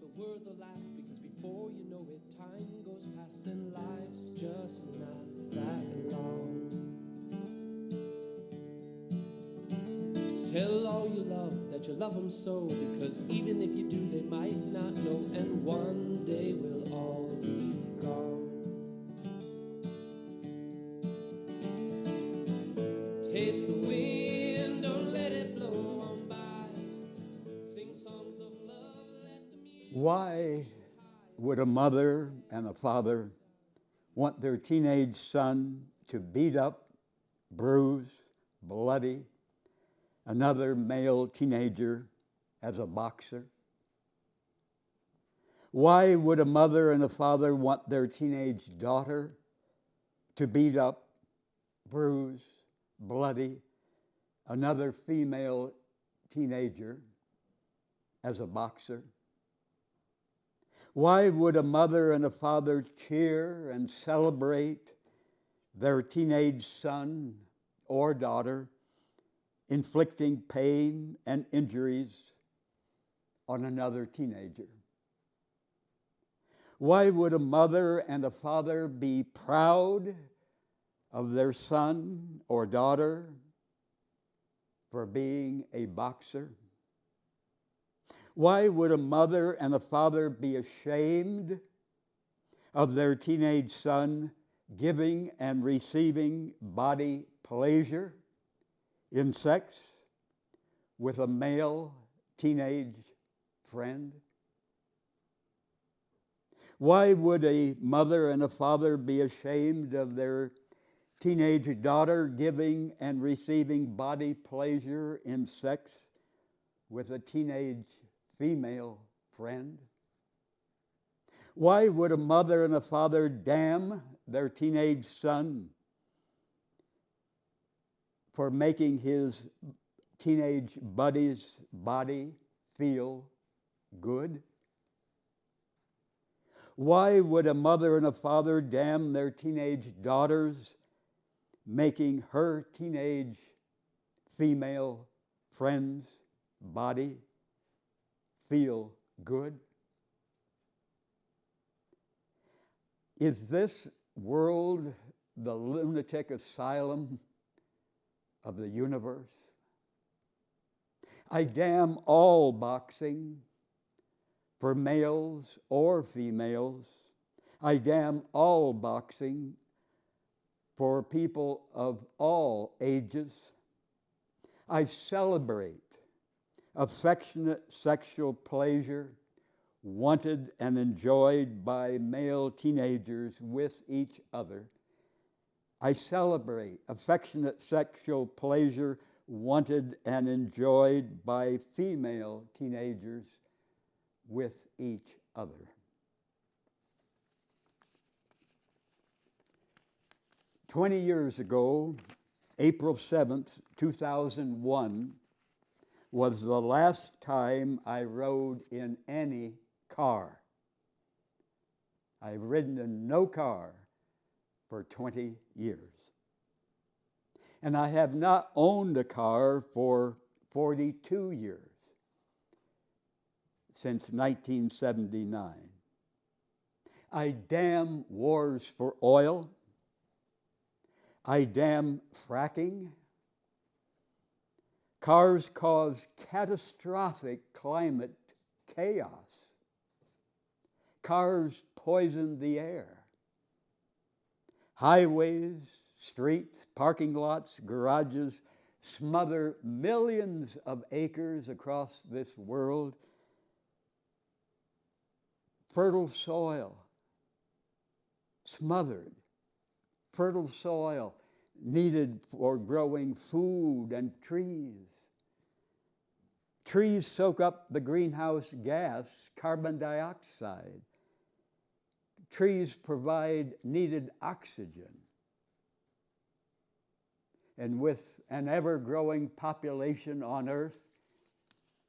the world will last, because before you know it, time goes past and life's just not that long. Tell all you love that you love them so, because even if you do, they might not know, and one day we'll all be gone. Taste the wind, don't let it blow on by. Sing songs of love, let the music. Why would a mother and a father want their teenage son to beat up, bruise, bloody another male teenager as a boxer? Why would a mother and a father want their teenage daughter to beat up, bruise, bloody another female teenager as a boxer? Why would a mother and a father cheer and celebrate their teenage son or daughter inflicting pain and injuries on another teenager? Why would a mother and a father be proud of their son or daughter for being a boxer? Why would a mother and a father be ashamed of their teenage son giving and receiving body pleasure in sex with a male teenage friend? Why would a mother and a father be ashamed of their teenage daughter giving and receiving body pleasure in sex with a teenage female friend? Why would a mother and a father damn their teenage son for making his teenage buddy's body feel good? Why would a mother and a father damn their teenage daughters making her teenage female friend's body feel good? Is this world the lunatic asylum of the universe? I damn all boxing, for males or females. I damn all boxing for people of all ages. I celebrate affectionate sexual pleasure wanted and enjoyed by male teenagers with each other. I celebrate affectionate sexual pleasure wanted and enjoyed by female teenagers with each other. "20 years ago, April 7th, 2001, was the last time I rode in any car. I've ridden in no car for 20 years. And I have not owned a car for 42 years, since 1979. I damn wars for oil. I damn fracking. Cars cause catastrophic climate chaos. Cars poison the air. Highways, streets, parking lots, garages smother millions of acres across this world. Fertile soil, smothered. Fertile soil needed for growing food and trees. Trees soak up the greenhouse gas, carbon dioxide. Trees provide needed oxygen. And with an ever-growing population on Earth,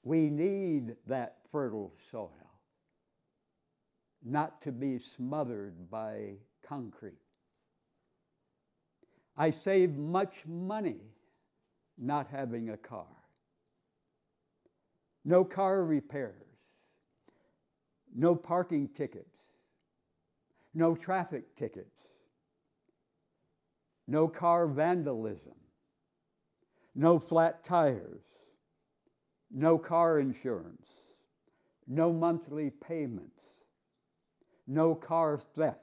we need that fertile soil not to be smothered by concrete. I save much money not having a car. No car repairs, no parking tickets, no traffic tickets, no car vandalism, no flat tires, no car insurance, no monthly payments, no car theft.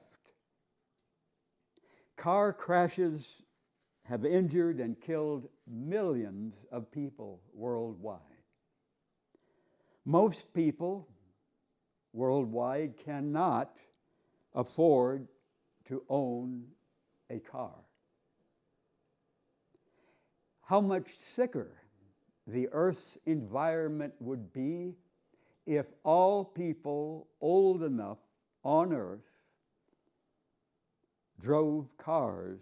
Car crashes have injured and killed millions of people worldwide. Most people worldwide cannot afford to own a car. How much sicker the Earth's environment would be if all people old enough on Earth drove cars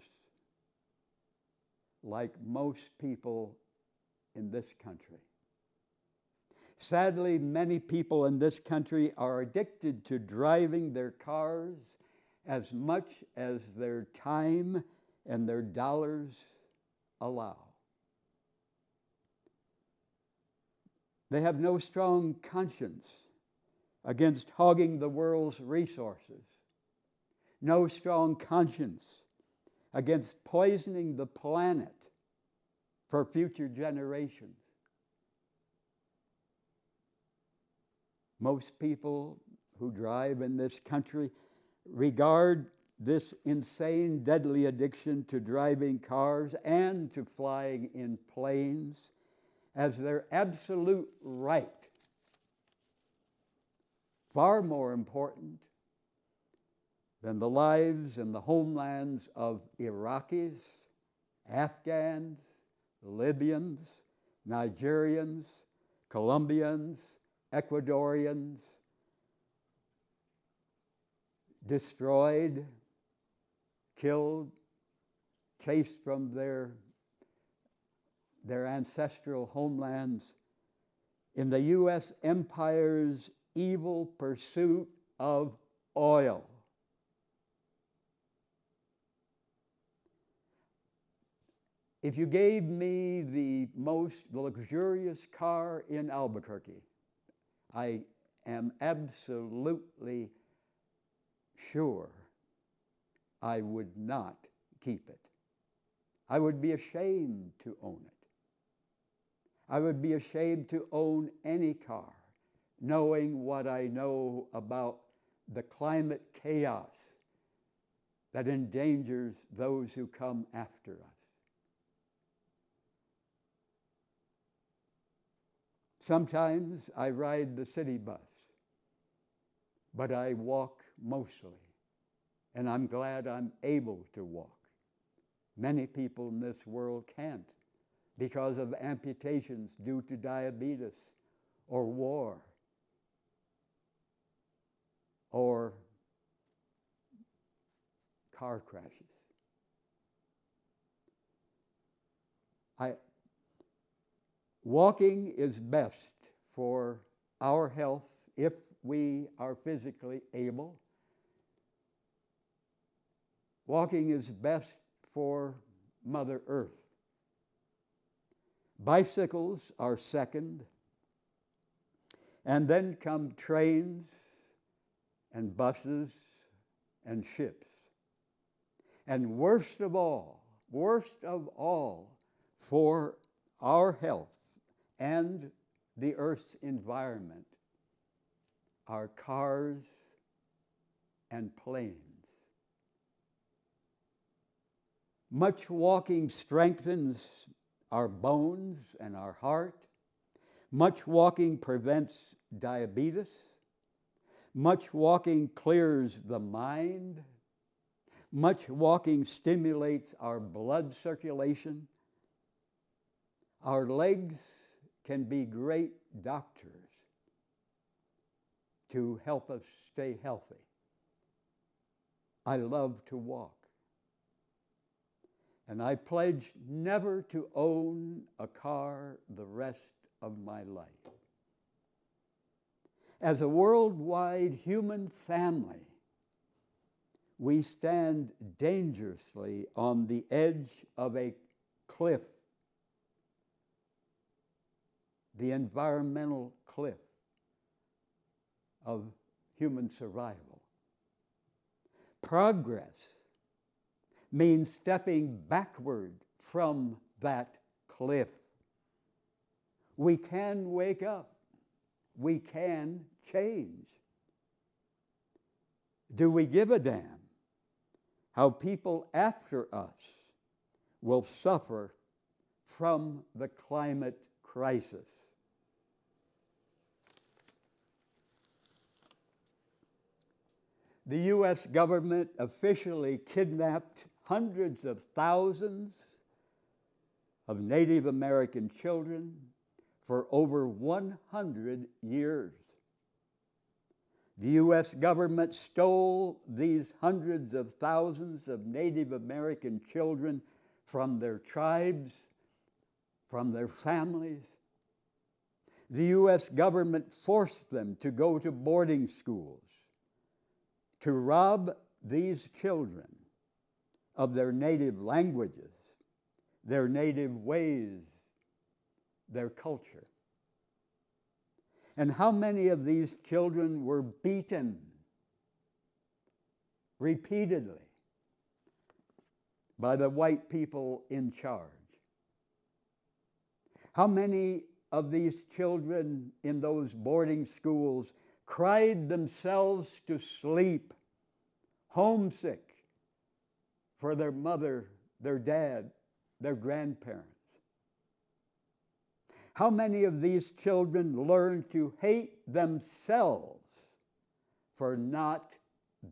like most people in this country. Sadly, many people in this country are addicted to driving their cars as much as their time and their dollars allow. They have no strong conscience against hogging the world's resources, no strong conscience against poisoning the planet for future generations. Most people who drive in this country regard this insane, deadly addiction to driving cars and to flying in planes as their absolute right, far more important than the lives and the homelands of Iraqis, Afghans, Libyans, Nigerians, Colombians, Ecuadorians, destroyed, killed, chased from their ancestral homelands in the U.S. empire's evil pursuit of oil. If you gave me the most luxurious car in Albuquerque, I am absolutely sure I would not keep it. I would be ashamed to own it. I would be ashamed to own any car, knowing what I know about the climate chaos that endangers those who come after us. Sometimes I ride the city bus, but I walk mostly, and I'm glad I'm able to walk. Many people in this world can't because of amputations due to diabetes or war or car crashes. Walking is best for our health if we are physically able. Walking is best for Mother Earth. Bicycles are second, and then come trains and buses and ships. And worst of all, for our health and the Earth's environment are cars and planes. Much walking strengthens our bones and our heart. Much walking prevents diabetes. Much walking clears the mind. Much walking stimulates our blood circulation. Our legs can be great doctors to help us stay healthy. I love to walk. And I pledge never to own a car the rest of my life. As a worldwide human family, we stand dangerously on the edge of a cliff, the environmental cliff of human survival. Progress means stepping backward from that cliff. We can wake up. We can change. Do we give a damn how people after us will suffer from the climate crisis? The U.S. government officially kidnapped hundreds of thousands of Native American children for over 100 years. The U.S. government stole these hundreds of thousands of Native American children from their tribes, from their families. The U.S. government forced them to go to boarding schools, to rob these children of their native languages, their native ways, their culture. And how many of these children were beaten repeatedly by the white people in charge? How many of these children in those boarding schools cried themselves to sleep, homesick for their mother, their dad, their grandparents? How many of these children learned to hate themselves for not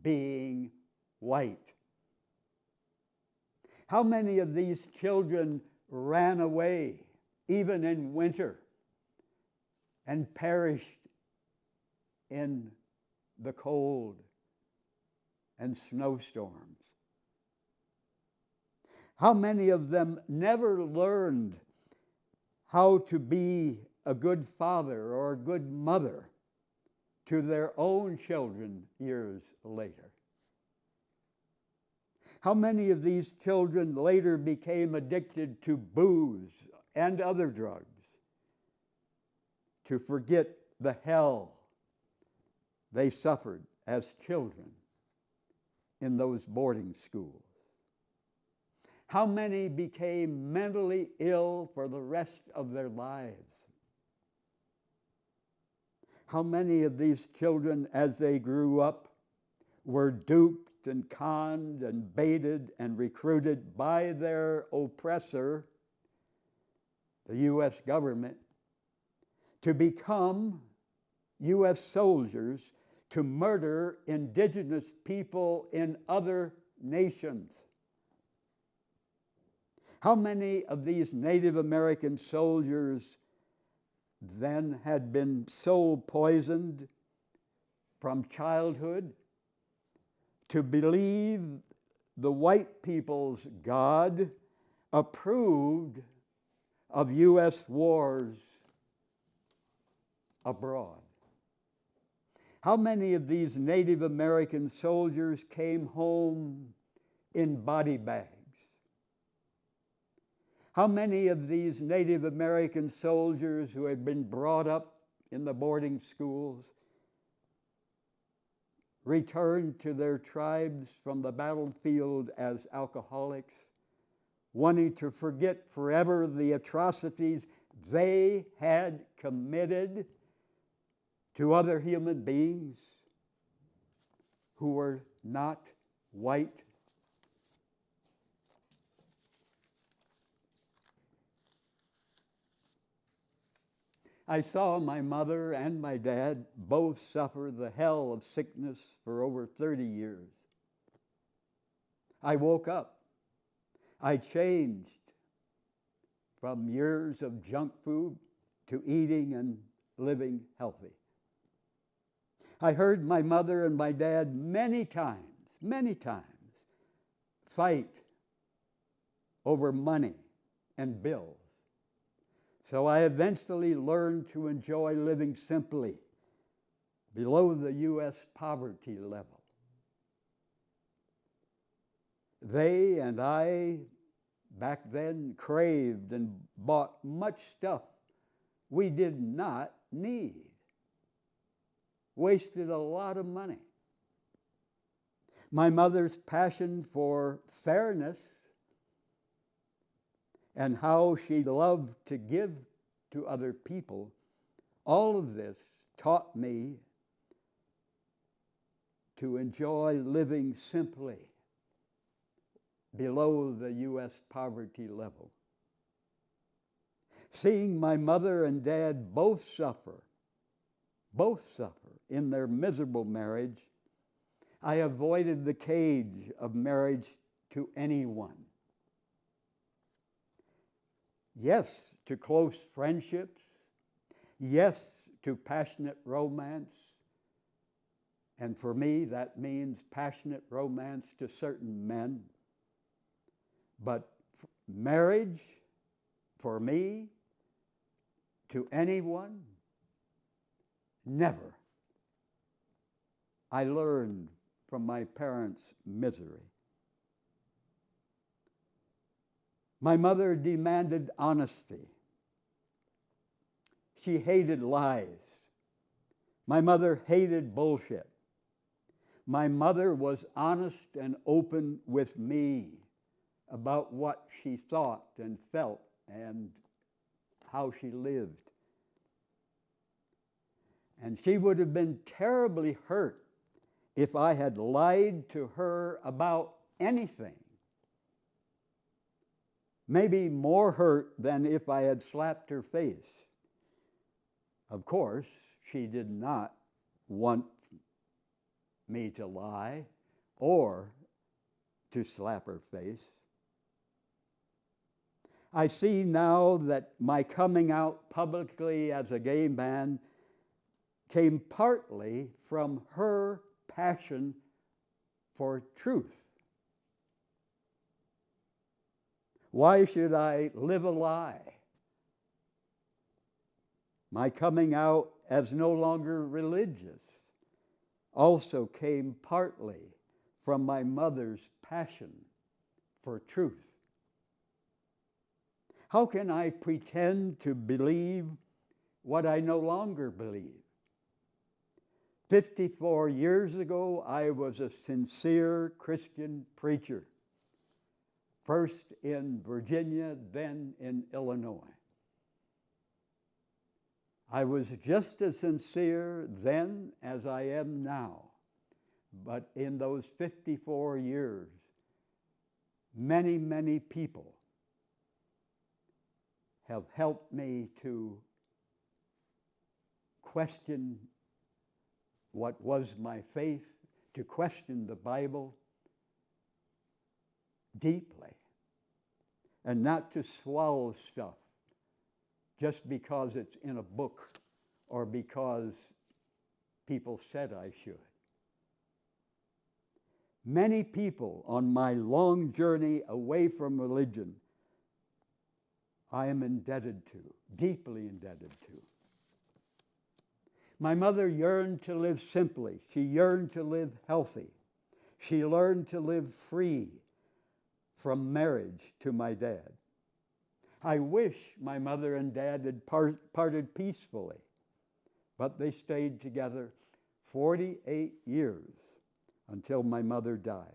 being white? How many of these children ran away, even in winter, and perished in the cold and snowstorms? How many of them never learned how to be a good father or a good mother to their own children years later? How many of these children later became addicted to booze and other drugs to forget the hell they suffered as children in those boarding schools? How many became mentally ill for the rest of their lives? How many of these children, as they grew up, were duped and conned and baited and recruited by their oppressor, the U.S. government, to become U.S. soldiers to murder indigenous people in other nations? How many of these Native American soldiers then had been so poisoned from childhood to believe the white people's God approved of U.S. wars abroad? How many of these Native American soldiers came home in body bags? How many of these Native American soldiers who had been brought up in the boarding schools returned to their tribes from the battlefield as alcoholics, wanting to forget forever the atrocities they had committed to other human beings who were not white? I saw my mother and my dad both suffer the hell of sickness for over 30 years. I woke up. I changed from years of junk food to eating and living healthy. I heard my mother and my dad many times, fight over money and bills. So I eventually learned to enjoy living simply, below the U.S. poverty level. They and I, back then, craved and bought much stuff we did not need. wasted a lot of money. My mother's passion for fairness and how she loved to give to other people, all of this taught me to enjoy living simply below the U.S. poverty level. Seeing my mother and dad both suffer in their miserable marriage, I avoided the cage of marriage to anyone. Yes, to close friendships. Yes, to passionate romance. And for me, that means passionate romance to certain men. But marriage, for me, to anyone, never. I learned from my parents' misery. My mother demanded honesty. She hated lies. My mother hated bullshit. My mother was honest and open with me about what she thought and felt and how she lived. And she would have been terribly hurt if I had lied to her about anything. Maybe more hurt than if I had slapped her face. Of course, she did not want me to lie or to slap her face. I see now that my coming out publicly as a gay man came partly from her passion for truth. Why should I live a lie? My coming out as no longer religious also came partly from my mother's passion for truth. How can I pretend to believe what I no longer believe? 54 years ago, I was a sincere Christian preacher, first in Virginia, then in Illinois. I was just as sincere then as I am now, but in those 54 years, many, many people have helped me to question what was my faith, to question the Bible deeply, and not to swallow stuff just because it's in a book or because people said I should. Many people on my long journey away from religion I am indebted to, deeply indebted to. My mother yearned to live simply. She yearned to live healthy. She learned to live free from marriage to my dad. I wish my mother and dad had parted peacefully, but they stayed together 48 years until my mother died.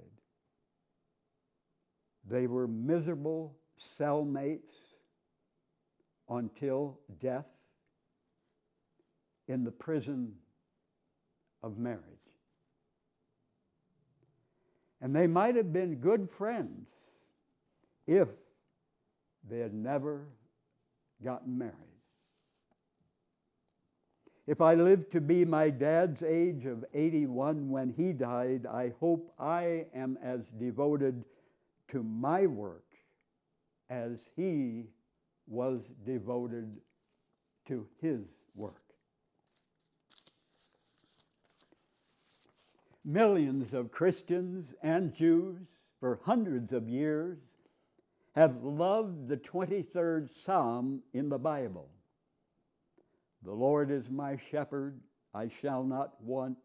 They were miserable cellmates until death in the prison of marriage. And they might have been good friends if they had never gotten married. If I lived to be my dad's age of 81 when he died, I hope I am as devoted to my work as he was devoted to his work. Millions of Christians and Jews for hundreds of years have loved the 23rd Psalm in the Bible. The Lord is my shepherd, I shall not want.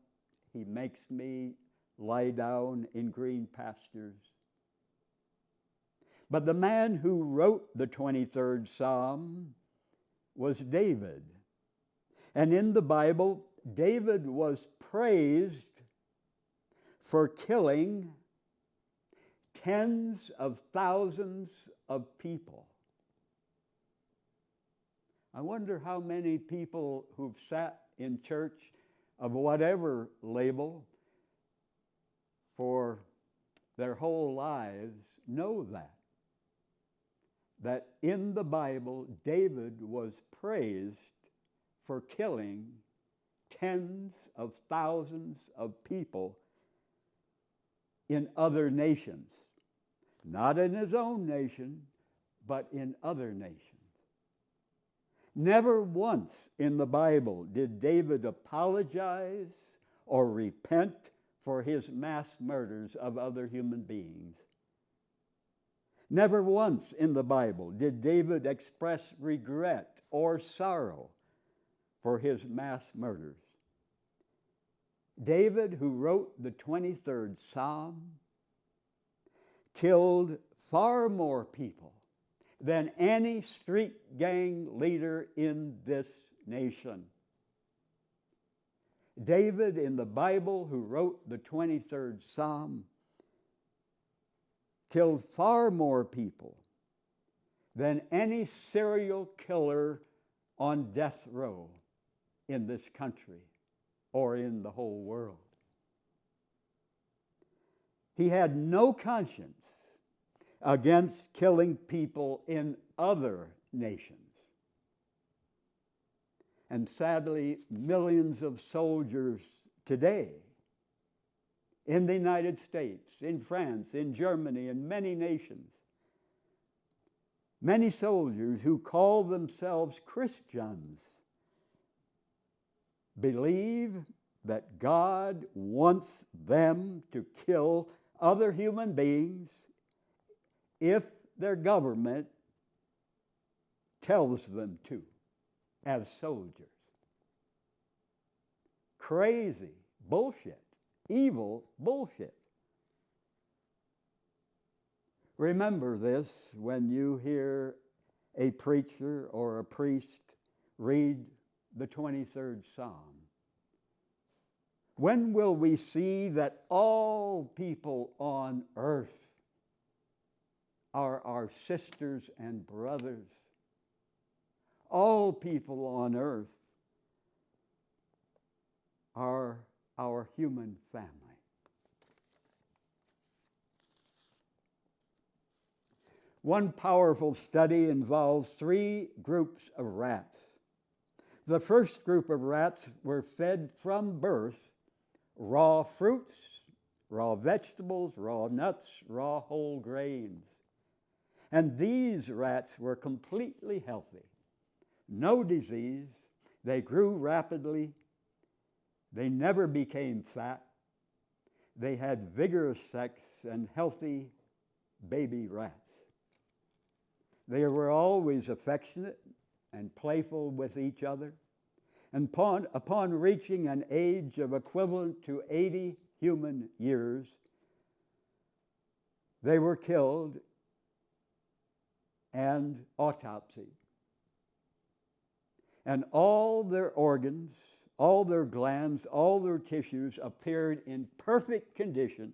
He makes me lie down in green pastures. But the man who wrote the 23rd Psalm was David. And in the Bible, David was praised for killing tens of thousands of people. I wonder how many people who've sat in church of whatever label for their whole lives know that in the Bible, David was praised for killing tens of thousands of people in other nations. Not in his own nation, but in other nations. Never once in the Bible did David apologize or repent for his mass murders of other human beings. Never once in the Bible did David express regret or sorrow for his mass murders. David, who wrote the 23rd Psalm, killed far more people than any street gang leader in this nation. David, in the Bible, who wrote the 23rd Psalm, killed far more people than any serial killer on death row in this country or in the whole world. He had no conscience against killing people in other nations. And sadly, millions of soldiers today in the United States, in France, in Germany, in many nations, many soldiers who call themselves Christians believe that God wants them to kill other human beings if their government tells them to, as soldiers. Crazy bullshit, evil bullshit. Remember this when you hear a preacher or a priest read the 23rd Psalm. When will we see that all people on earth are our sisters and brothers? All people on earth are our human family. One powerful study involves 3 groups of rats. The first group of rats were fed from birth raw fruits, raw vegetables, raw nuts, raw whole grains. And these rats were completely healthy. No disease. They grew rapidly. They never became fat. They had vigorous sex and healthy baby rats. They were always affectionate and playful with each other. And upon reaching an age of equivalent to 80 human years, they were killed and autopsied. And all their organs, all their glands, all their tissues appeared in perfect condition,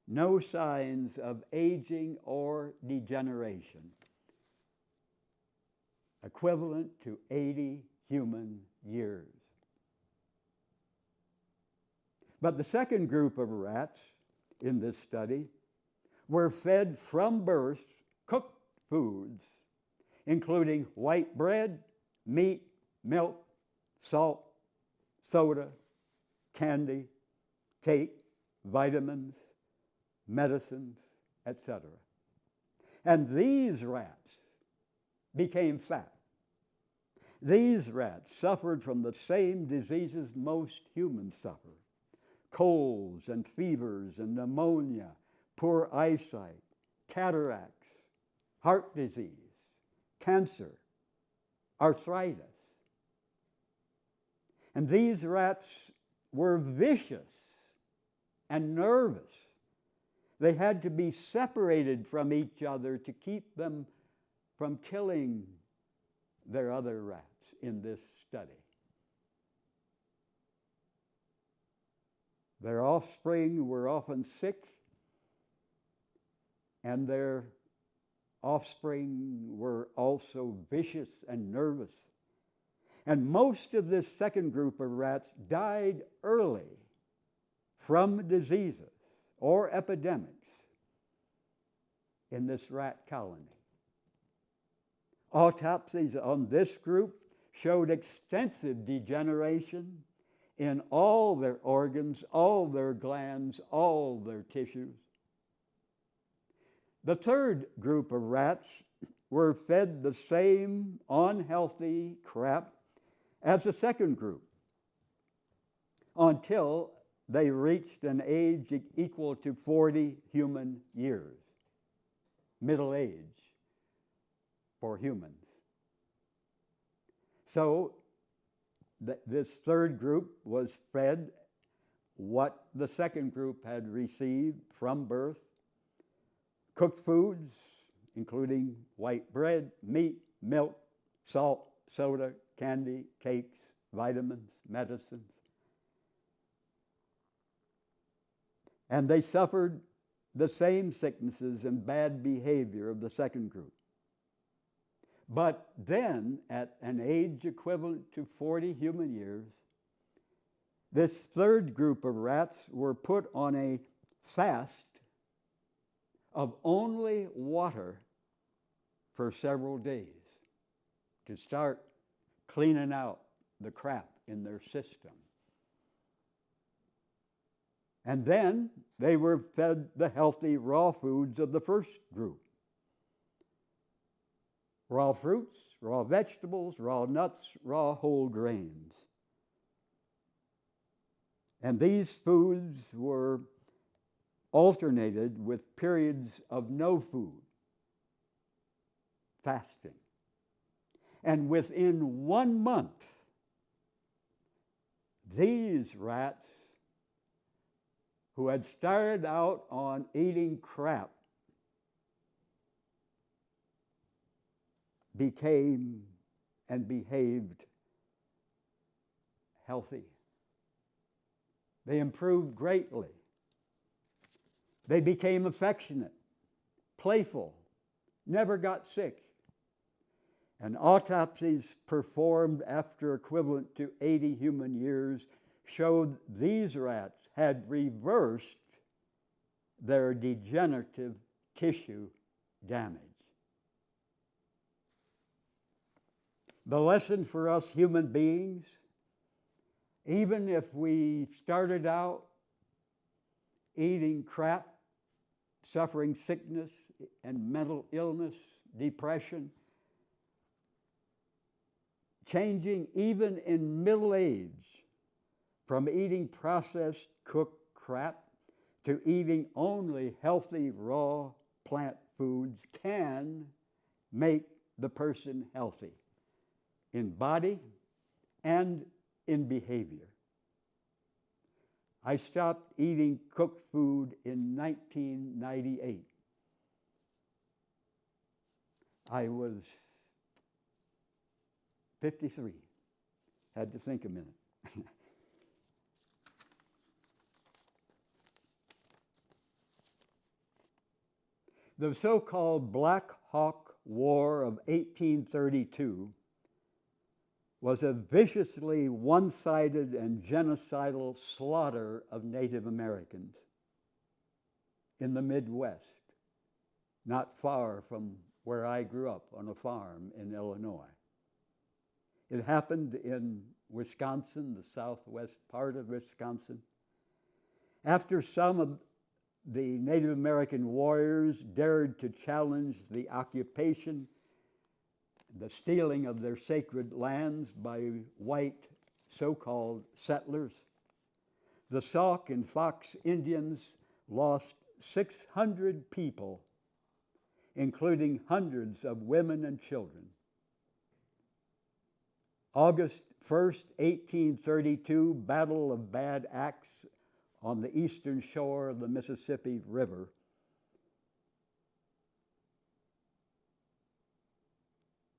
no signs of aging or degeneration, equivalent to 80 human years. But the second group of rats in this study were fed from birth cooked foods, including white bread, meat, milk, salt, soda, candy, cake, vitamins, medicines, etc. And these rats became fat. These rats suffered from the same diseases most humans suffer: colds and fevers and pneumonia, poor eyesight, cataracts, heart disease, cancer, arthritis. And these rats were vicious and nervous. They had to be separated from each other to keep them from killing their other rats in this study. Their offspring were often sick, and their offspring were also vicious and nervous. And most of this second group of rats died early from diseases or epidemics in this rat colony. Autopsies on this group showed extensive degeneration in all their organs, all their glands, all their tissues. The third group of rats were fed the same unhealthy crap as the second group until they reached an age equal to 40 human years, middle age for humans. So this third group was fed what the second group had received from birth: cooked foods, including white bread, meat, milk, salt, soda, candy, cakes, vitamins, medicines. And they suffered the same sicknesses and bad behavior of the second group. But then, at an age equivalent to 40 human years, this third group of rats were put on a fast of only water for several days to start cleaning out the crap in their system. And then they were fed the healthy raw foods of the first group: raw fruits, raw vegetables, raw nuts, raw whole grains. And these foods were alternated with periods of no food, fasting. And within 1 month, these rats, who had started out on eating crap, became and behaved healthy. They improved greatly. They became affectionate, playful, never got sick. And autopsies performed after equivalent to 80 human years showed these rats had reversed their degenerative tissue damage. The lesson for us human beings: even if we started out eating crap, suffering sickness and mental illness, depression, changing even in middle age from eating processed cooked crap to eating only healthy raw plant foods can make the person healthy in body and in behavior. I stopped eating cooked food in 1998. I was 53. Had to think a minute. The so-called Black Hawk War of 1832 was a viciously one-sided and genocidal slaughter of Native Americans in the Midwest, not far from where I grew up on a farm in Illinois. It happened in Wisconsin, the southwest part of Wisconsin. After some of the Native American warriors dared to challenge the occupation, the stealing of their sacred lands by white so-called settlers, the Sauk and Fox Indians lost 600 people, including hundreds of women and children. August 1st, 1832, Battle of Bad Axe on the eastern shore of the Mississippi River.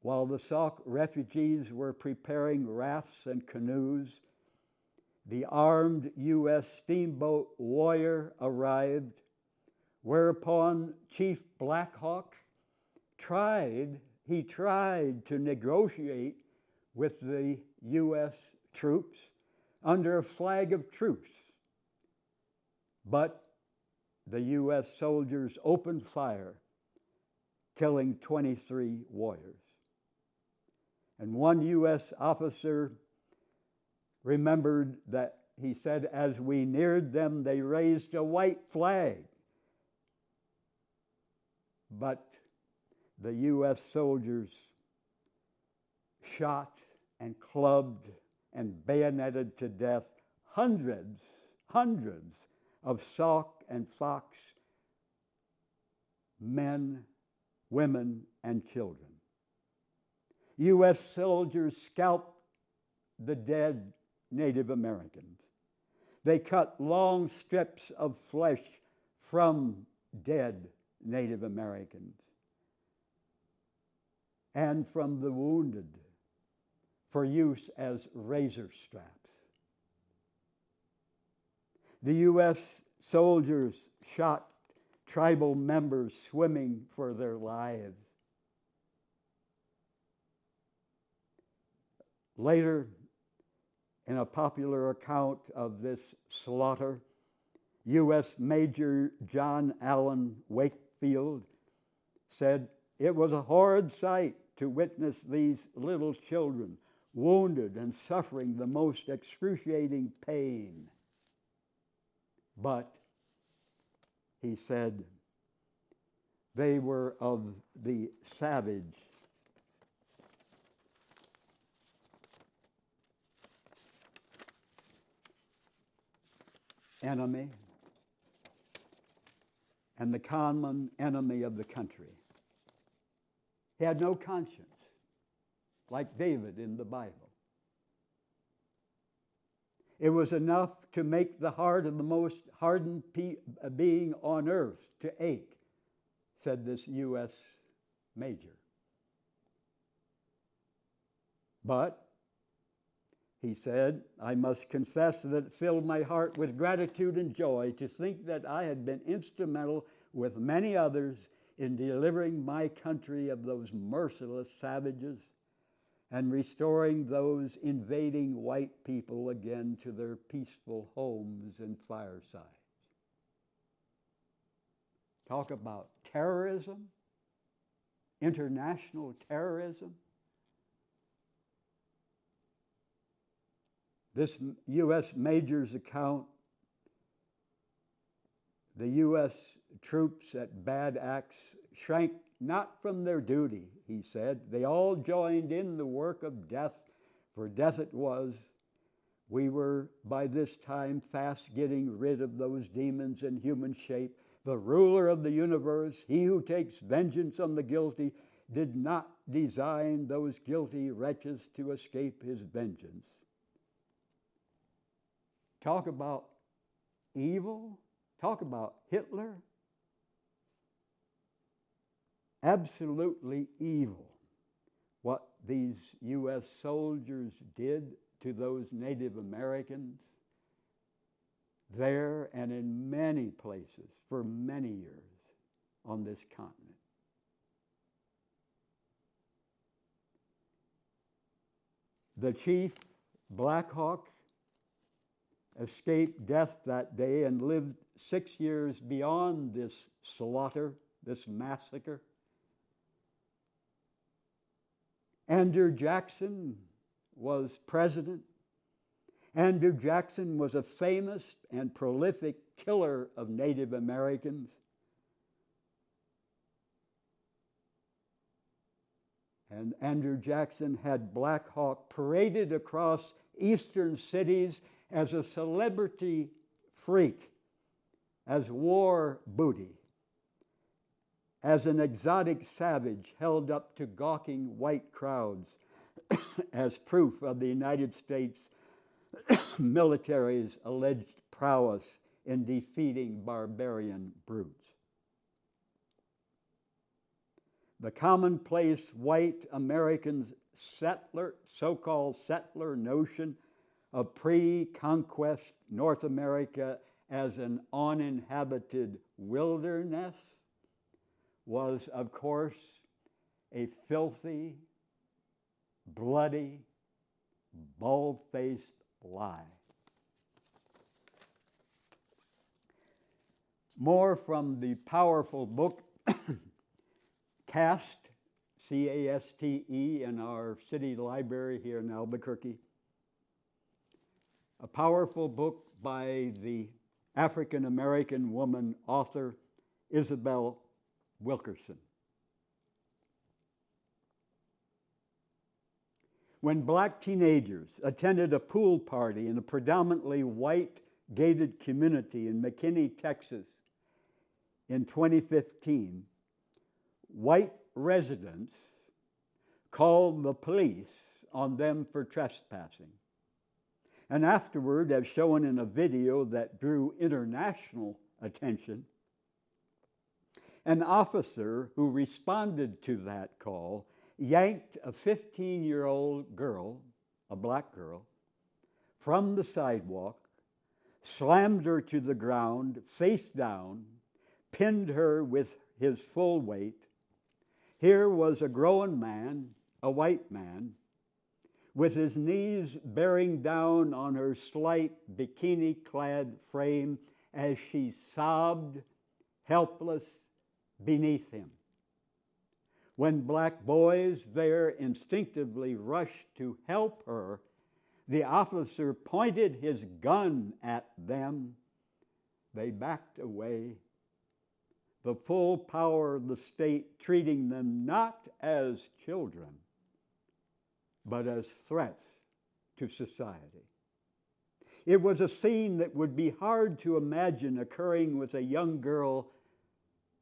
While the Sauk refugees were preparing rafts and canoes the armed U.S. steamboat Warrior arrived, whereupon Chief Black Hawk tried to negotiate with the U.S. troops under a flag of truce. But the U.S. soldiers opened fire, killing 23 warriors. And one U.S. officer remembered that he said, as we neared them, they raised a white flag. But the U.S. soldiers shot and clubbed and bayoneted to death hundreds of Sauk and Fox men, women, and children. U.S. soldiers scalped the dead Native Americans. They cut long strips of flesh from dead Native Americans and from the wounded for use as razor straps. The U.S. soldiers shot tribal members swimming for their lives. Later, in a popular account of this slaughter, U.S. Major John Allen Wakefield said, "It was a horrid sight to witness these little children wounded and suffering the most excruciating pain. But," he said, "they were of the savage enemy and the common enemy of the country." He had no conscience, like David in the Bible. It was enough to make the heart of the most hardened being on earth to ache, said this U.S. major. But, he said, "I must confess that it filled my heart with gratitude and joy to think that I had been instrumental with many others in delivering my country of those merciless savages and restoring those invading white people again to their peaceful homes and firesides." Talk about terrorism, international terrorism. This U.S. major's account, the U.S. troops at Bad Axe shrank not from their duty, he said. They all joined in the work of death, for death it was. We were by this time fast getting rid of those demons in human shape. The ruler of the universe, he who takes vengeance on the guilty, did not design those guilty wretches to escape his vengeance. Talk about evil. Talk about Hitler. Absolutely evil what these U.S. soldiers did to those Native Americans there and in many places for many years on this continent. The chief, Black Hawk, escaped death that day and lived 6 years beyond this slaughter, this massacre. Andrew Jackson was president. Andrew Jackson was a famous and prolific killer of Native Americans. And Andrew Jackson had Black Hawk paraded across eastern cities as a celebrity freak, as war booty, as an exotic savage held up to gawking white crowds as proof of the United States military's alleged prowess in defeating barbarian brutes. The commonplace white American's so-called settler notion of pre-conquest North America as an uninhabited wilderness was, of course, a filthy, bloody, bald-faced lie. More from the powerful book Caste, C-A-S-T-E, in our city library here in Albuquerque. A powerful book by the African-American woman author Isabel Wilkerson. When black teenagers attended a pool party in a predominantly white gated community in McKinney, Texas in 2015, white residents called the police on them for trespassing. And afterward, as shown in a video that drew international attention, an officer who responded to that call yanked a 15-year-old girl, a black girl, from the sidewalk, slammed her to the ground, face down, pinned her with his full weight. Here was a grown man, a white man, with his knees bearing down on her slight bikini-clad frame as she sobbed, helpless, beneath him. When black boys there instinctively rushed to help her, the officer pointed his gun at them. They backed away. The full power of the state treating them not as children, but as threats to society. It was a scene that would be hard to imagine occurring with a young girl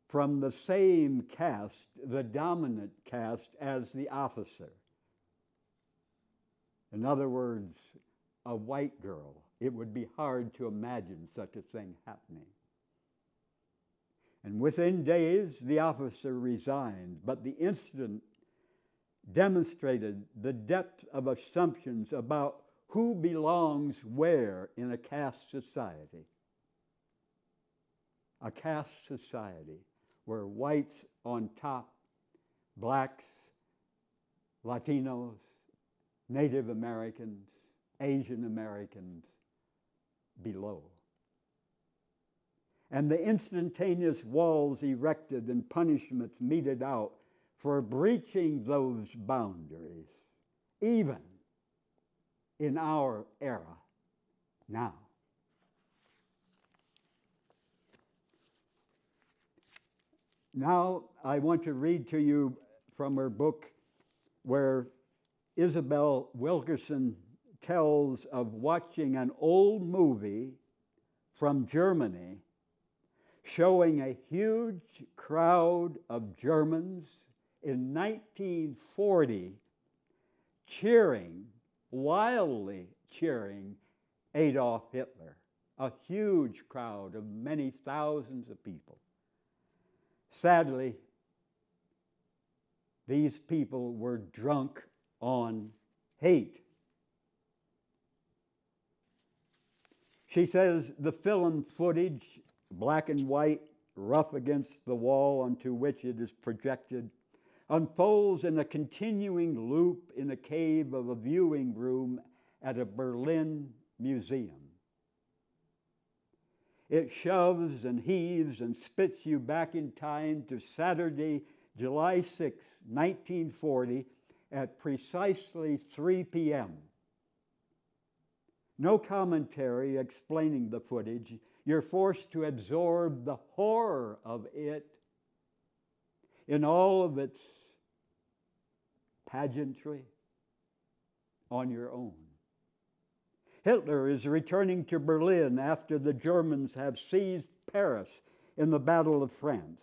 from the same caste, the dominant caste, as the officer. In other words, a white girl. It would be hard to imagine such a thing happening. And within days, the officer resigned, but the incident demonstrated the depth of assumptions about who belongs where in a caste society. A caste society where whites on top, blacks, Latinos, Native Americans, Asian Americans below. And the instantaneous walls erected and punishments meted out for breaching those boundaries, even in our era now. Now I want to read to you from her book where Isabel Wilkerson tells of watching an old movie from Germany showing a huge crowd of Germans in 1940 cheering, wildly cheering Adolf Hitler, a huge crowd of many thousands of people. Sadly, these people were drunk on hate. She says the film footage, black and white, rough against the wall onto which it is projected, unfolds in a continuing loop in a cave of a viewing room at a Berlin museum. It shoves and heaves and spits you back in time to Saturday, July 6, 1940, at precisely 3 p.m. No commentary explaining the footage. You're forced to absorb the horror of it in all of its pageantry on your own. Hitler is returning to Berlin after the Germans have seized Paris in the Battle of France.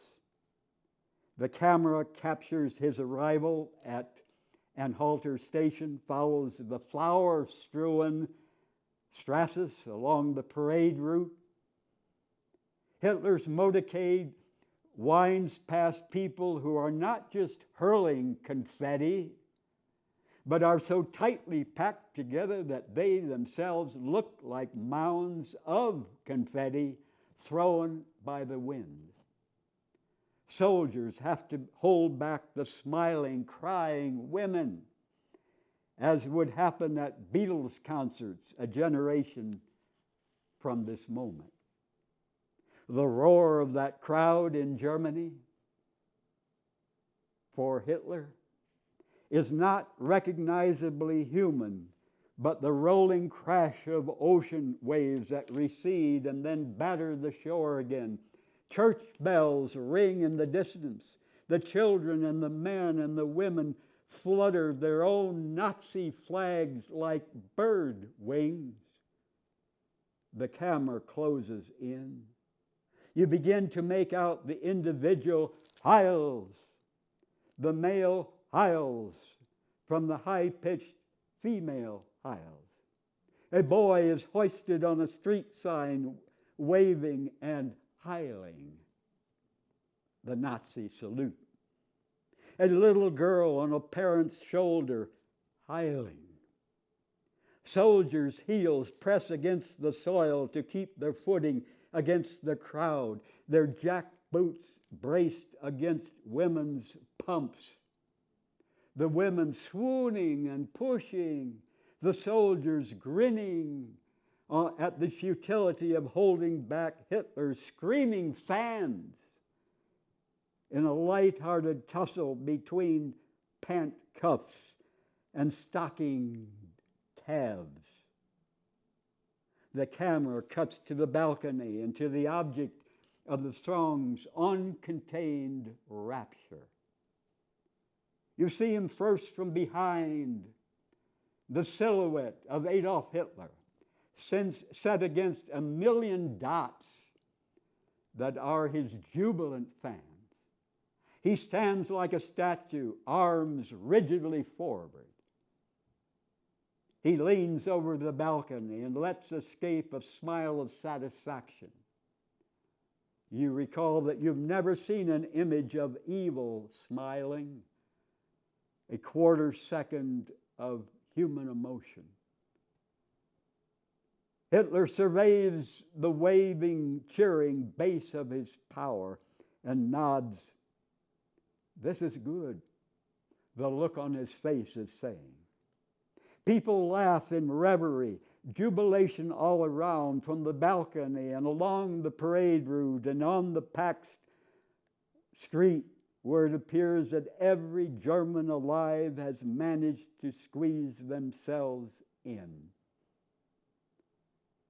The camera captures his arrival at Anhalter Station, follows the flower-strewn Strasses along the parade route. Hitler's motorcade winds past people who are not just hurling confetti, but are so tightly packed together that they themselves look like mounds of confetti thrown by the wind. Soldiers have to hold back the smiling, crying women, as would happen at Beatles concerts a generation from this moment. The roar of that crowd in Germany for Hitler is not recognizably human, but the rolling crash of ocean waves that recede and then batter the shore again. Church bells ring in the distance. The children and the men and the women flutter their own Nazi flags like bird wings. The camera closes in. You begin to make out the individual Heils, the male Heils, from the high-pitched female Heils. A boy is hoisted on a street sign, waving and heiling the Nazi salute. A little girl on a parent's shoulder, heiling. Soldiers' heels press against the soil to keep their footing against the crowd, their jack boots braced against women's pumps. The women swooning and pushing, the soldiers grinning at the futility of holding back Hitler's screaming fans in a light-hearted tussle between pant cuffs and stocking calves. The camera cuts to the balcony and to the object of the throng's uncontained rapture. You see him first from behind, the silhouette of Adolf Hitler, set against a million dots that are his jubilant fans. He stands like a statue, arms rigidly forward. He leans over the balcony and lets escape a smile of satisfaction. You recall that you've never seen an image of evil smiling, a quarter second of human emotion. Hitler surveys the waving, cheering base of his power and nods. This is good, the look on his face is saying. People laugh in reverie, jubilation all around, from the balcony and along the parade route and on the packed street, where it appears that every German alive has managed to squeeze themselves in.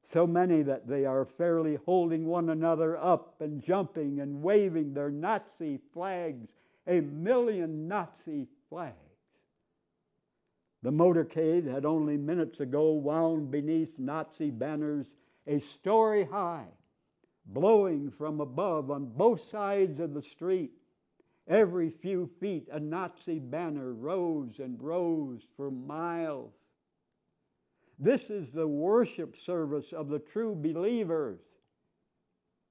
So many that they are fairly holding one another up and jumping and waving their Nazi flags, a million Nazi flags. The motorcade had only minutes ago wound beneath Nazi banners a story high, blowing from above on both sides of the street. Every few feet a Nazi banner rose and rose for miles. This is the worship service of the true believers,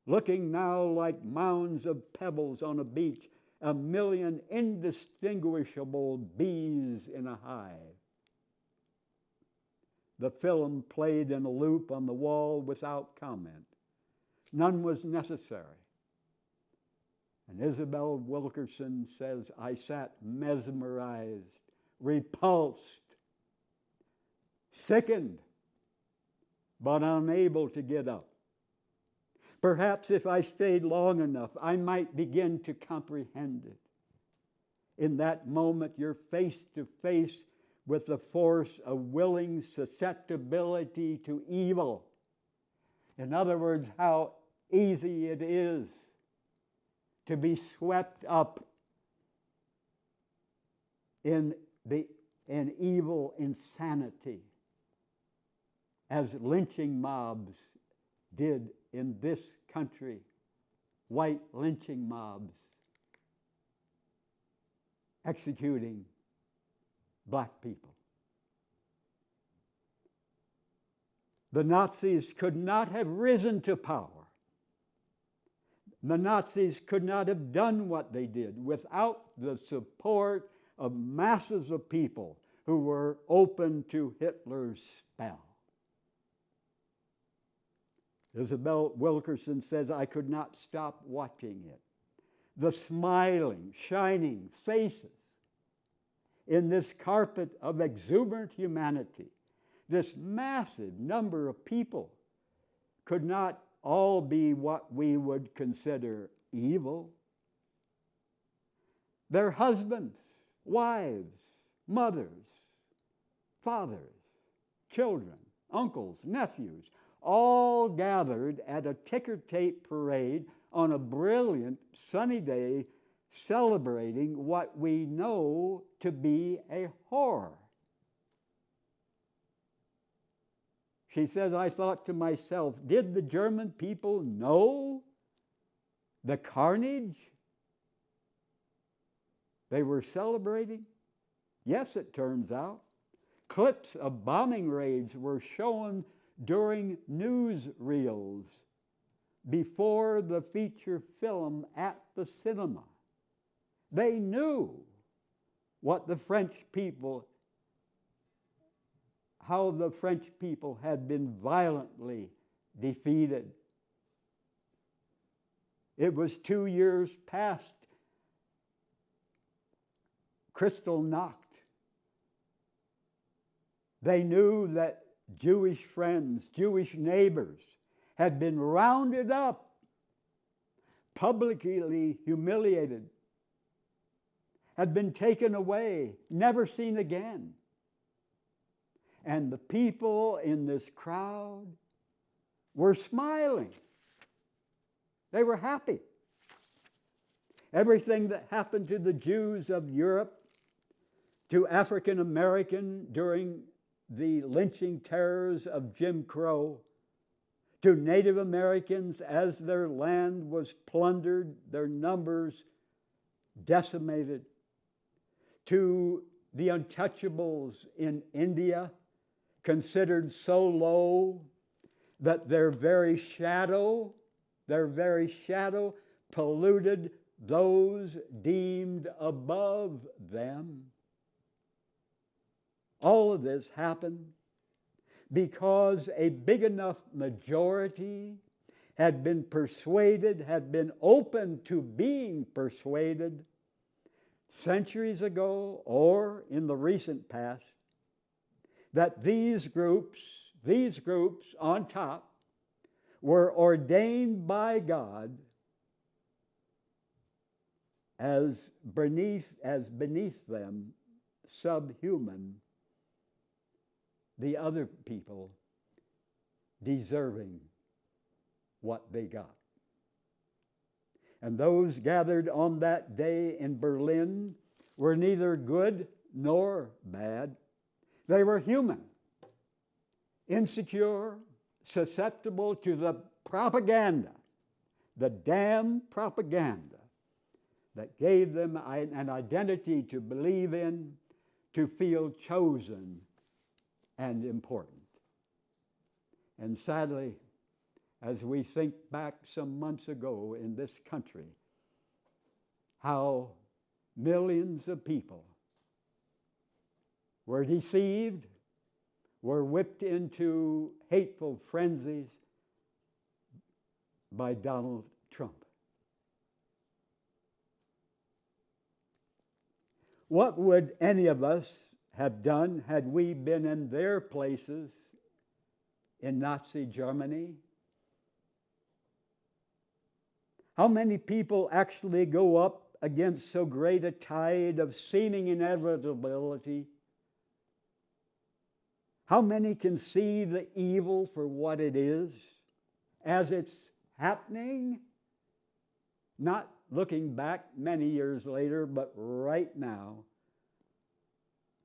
looking now like mounds of pebbles on a beach, a million indistinguishable bees in a hive. The film played in a loop on the wall without comment. None was necessary. And Isabel Wilkerson says, I sat mesmerized, repulsed, sickened, but unable to get up. Perhaps if I stayed long enough, I might begin to comprehend it. In that moment, you're face to face with the force of willing susceptibility to evil. In other words, how easy it is to be swept up in evil insanity, as lynching mobs did in this country, white lynching mobs executing black people. The Nazis could not have risen to power. The Nazis could not have done what they did without the support of masses of people who were open to Hitler's spell. Isabel Wilkerson says, I could not stop watching it. The smiling, shining faces in this carpet of exuberant humanity, this massive number of people, could not all be what we would consider evil. Their husbands, wives, mothers, fathers, children, uncles, nephews, all gathered at a ticker tape parade on a brilliant sunny day, celebrating what we know to be a horror. She says, I thought to myself, did the German people know the carnage they were celebrating? Yes, it turns out. Clips of bombing raids were shown during newsreels before the feature film at the cinema. They knew what the French people, how the French people had been violently defeated. It was 2 years past Kristallnacht. They knew that Jewish friends, Jewish neighbors had been rounded up, publicly humiliated, had been taken away, never seen again. And the people in this crowd were smiling. They were happy. Everything that happened to the Jews of Europe, to African American during the lynching terrors of Jim Crow, to Native Americans as their land was plundered, their numbers decimated, to the untouchables in India, considered so low that their very shadow polluted those deemed above them. All of this happened because a big enough majority had been persuaded, had been open to being persuaded centuries ago or in the recent past, that these groups on top were ordained by God as beneath them, subhuman, the other people deserving what they got. And those gathered on that day in Berlin were neither good nor bad. They were human, insecure, susceptible to the propaganda, the damn propaganda that gave them an identity to believe in, to feel chosen and important. And sadly, as we think back some months ago in this country, how millions of people were deceived, were whipped into hateful frenzies by Donald Trump. What would any of us have done had we been in their places in Nazi Germany? How many people actually go up against so great a tide of seeming inevitability? How many can see the evil for what it is as it's happening? Not looking back many years later, but right now.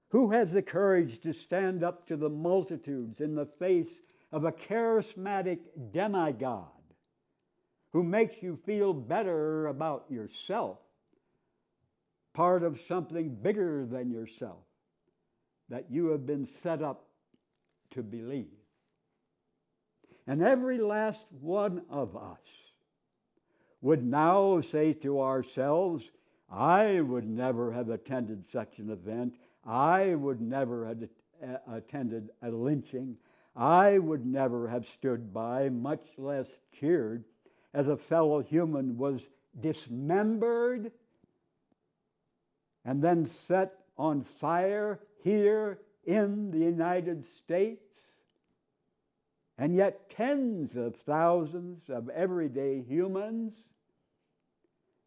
Who has the courage to stand up to the multitudes in the face of a charismatic demigod who makes you feel better about yourself, part of something bigger than yourself that you have been set up to believe? And every last one of us would now say to ourselves, I would never have attended such an event. I would never have attended a lynching. I would never have stood by, much less cheered, as a fellow human was dismembered and then set on fire here in the United States. And yet tens of thousands of everyday humans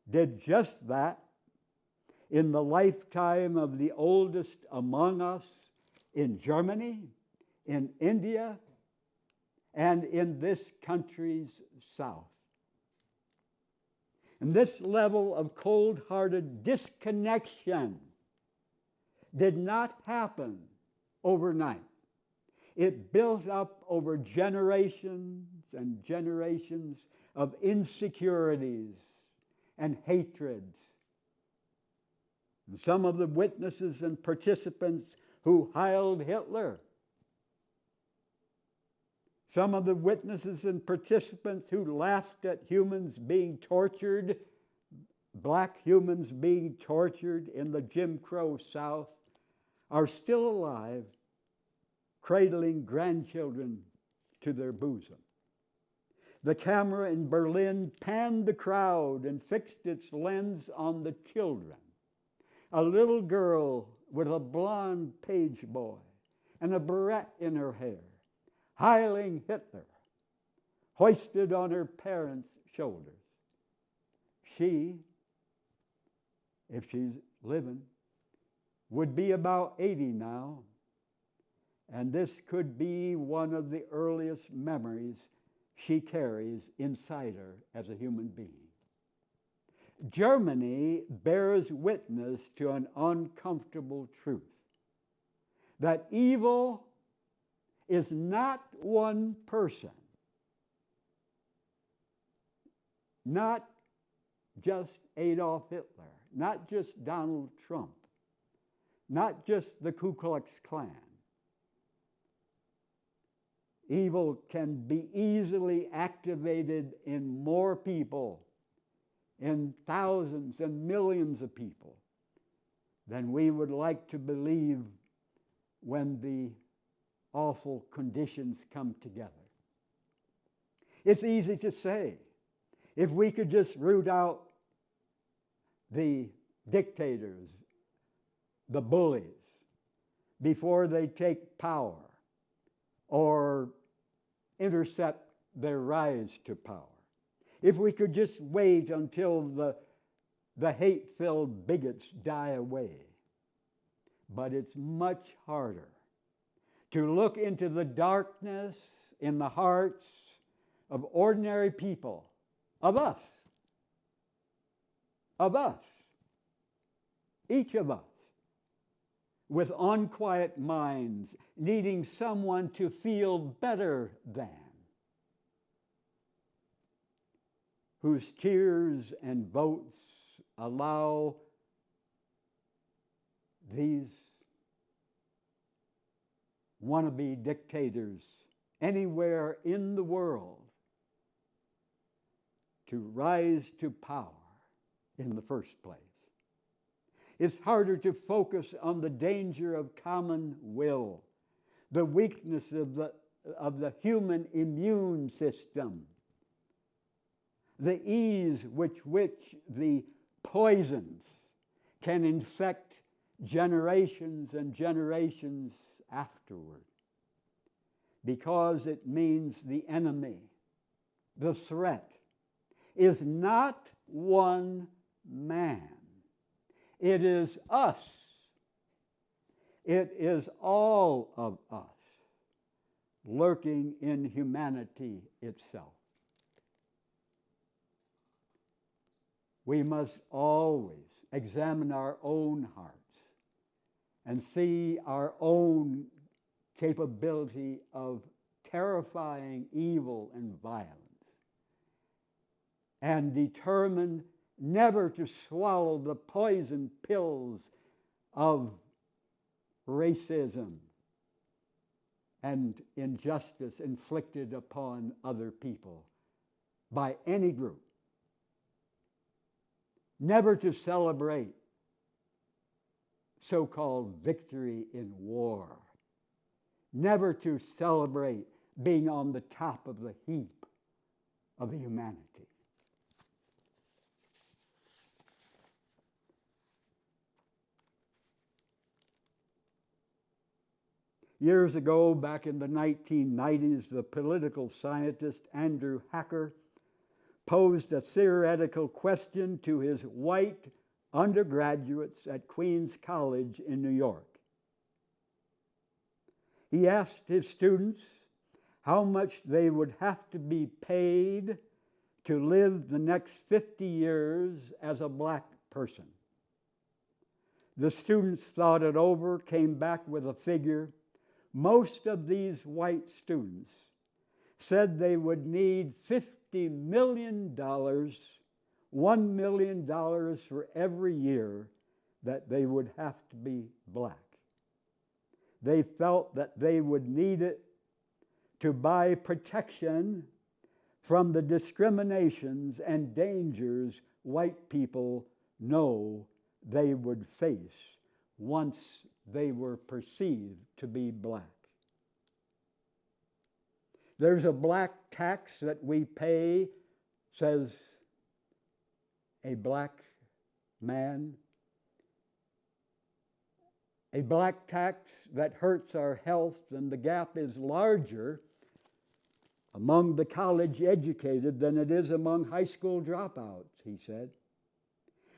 did just that in the lifetime of the oldest among us in Germany, in India, and in this country's south. And this level of cold-hearted disconnection did not happen overnight. It built up over generations and generations of insecurities and hatreds. And some of the witnesses and participants who hailed Hitler, some of the witnesses and participants who laughed at humans being tortured, black humans being tortured in the Jim Crow South, are still alive, cradling grandchildren to their bosom. The camera in Berlin panned the crowd and fixed its lens on the children. A little girl with a blonde page boy and a beret in her hair, hailing Hitler, hoisted on her parents' shoulders. She, if she's living, would be about 80 now, and this could be one of the earliest memories she carries inside her as a human being. Germany bears witness to an uncomfortable truth, that evil is not one person, not just Adolf Hitler, not just Donald Trump, not just the Ku Klux Klan. Evil can be easily activated in more people, in thousands and millions of people, than we would like to believe when the awful conditions come together. It's easy to say, if we could just root out the dictators, the bullies, before they take power or intercept their rise to power. If we could just wait until the hate-filled bigots die away. But it's much harder to look into the darkness in the hearts of ordinary people, of us, each of us, with unquiet minds, needing someone to feel better than, whose cheers and votes allow these wannabe dictators anywhere in the world to rise to power in the first place. It's harder to focus on the danger of common will, the weakness of the human immune system, the ease with which the poisons can infect generations and generations afterward, because it means the enemy, the threat, is not one man. It is us. It is all of us lurking in humanity itself. We must always examine our own hearts and see our own capability of terrifying evil and violence, and determine never to swallow the poison pills of racism and injustice inflicted upon other people by any group. Never to celebrate so-called victory in war, never to celebrate being on the top of the heap of humanity. Years ago, back in the 1990s, the political scientist Andrew Hacker posed a theoretical question to his white undergraduates at Queens College in New York. He asked his students how much they would have to be paid to live the next 50 years as a black person. The students thought it over, came back with a figure. Most of these white students said they would need $50 million, $1 million for every year that they would have to be black. They felt that they would need it to buy protection from the discriminations and dangers white people know they would face once they were perceived to be black. There's a black tax that we pay, says a black man. A black tax that hurts our health, and the gap is larger among the college educated than it is among high school dropouts, he said.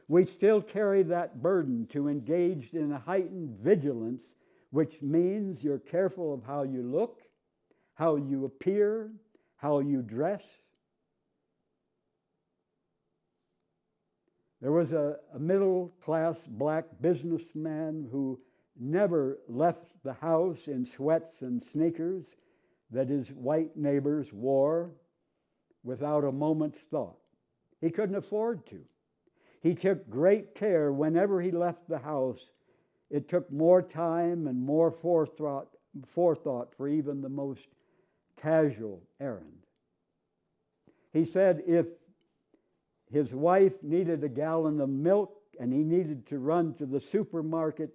We still carry that burden to engage in a heightened vigilance, which means you're careful of how you look, how you appear, how you dress. There was a middle-class black businessman who never left the house in sweats and sneakers that his white neighbors wore without a moment's thought. He couldn't afford to. He took great care whenever he left the house. It took more time and more forethought for even the most casual errand. He said if his wife needed a gallon of milk and he needed to run to the supermarket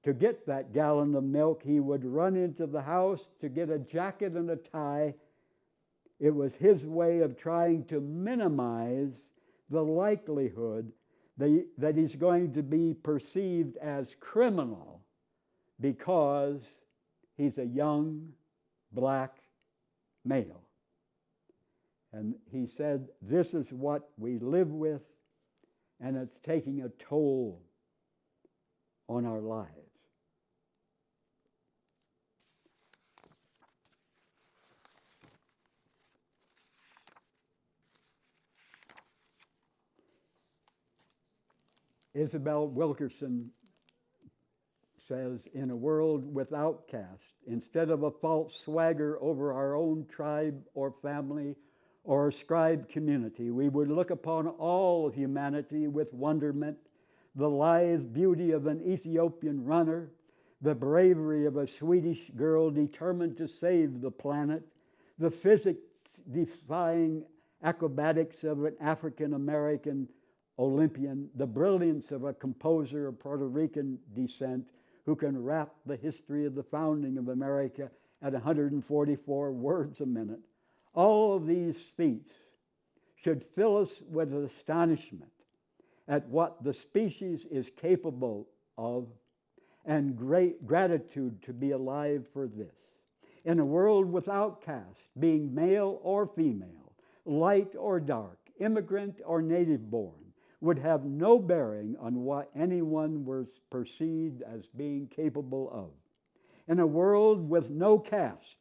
to get that gallon of milk, he would run into the house to get a jacket and a tie. It was his way of trying to minimize the likelihood that he's going to be perceived as criminal because he's a young black male. And he said, this is what we live with, and it's taking a toll on our lives. Isabel Wilkerson says, in a world without caste, instead of a false swagger over our own tribe or family or ascribed community, we would look upon all of humanity with wonderment, the lithe beauty of an Ethiopian runner, the bravery of a Swedish girl determined to save the planet, the physics-defying acrobatics of an African-American Olympian, the brilliance of a composer of Puerto Rican descent who can rap the history of the founding of America at 144 words a minute. All of these feats should fill us with astonishment at what the species is capable of and great gratitude to be alive for this. In a world without caste, being male or female, light or dark, immigrant or native born, would have no bearing on what anyone was perceived as being capable of. In a world with no caste,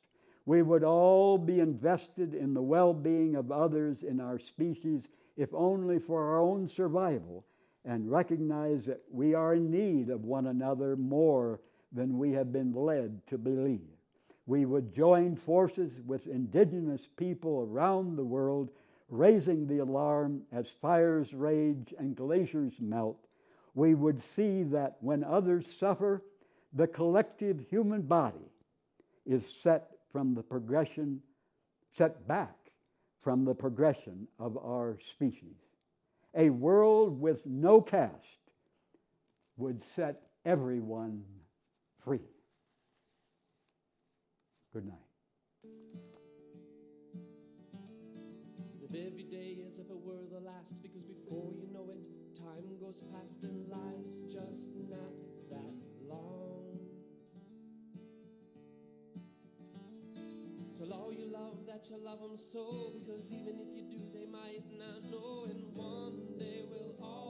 we would all be invested in the well-being of others in our species, if only for our own survival, and recognize that we are in need of one another more than we have been led to believe. We would join forces with indigenous people around the world, raising the alarm as fires rage and glaciers melt. We would see that when others suffer, the collective human body is set back from the progression of our species. A world with no caste would set everyone free. Good night. Live every day as if it were the last, because before you know it, time goes past and life's just not that long. Tell all you love that you love them so, because even if you do, they might not know, and one day we'll all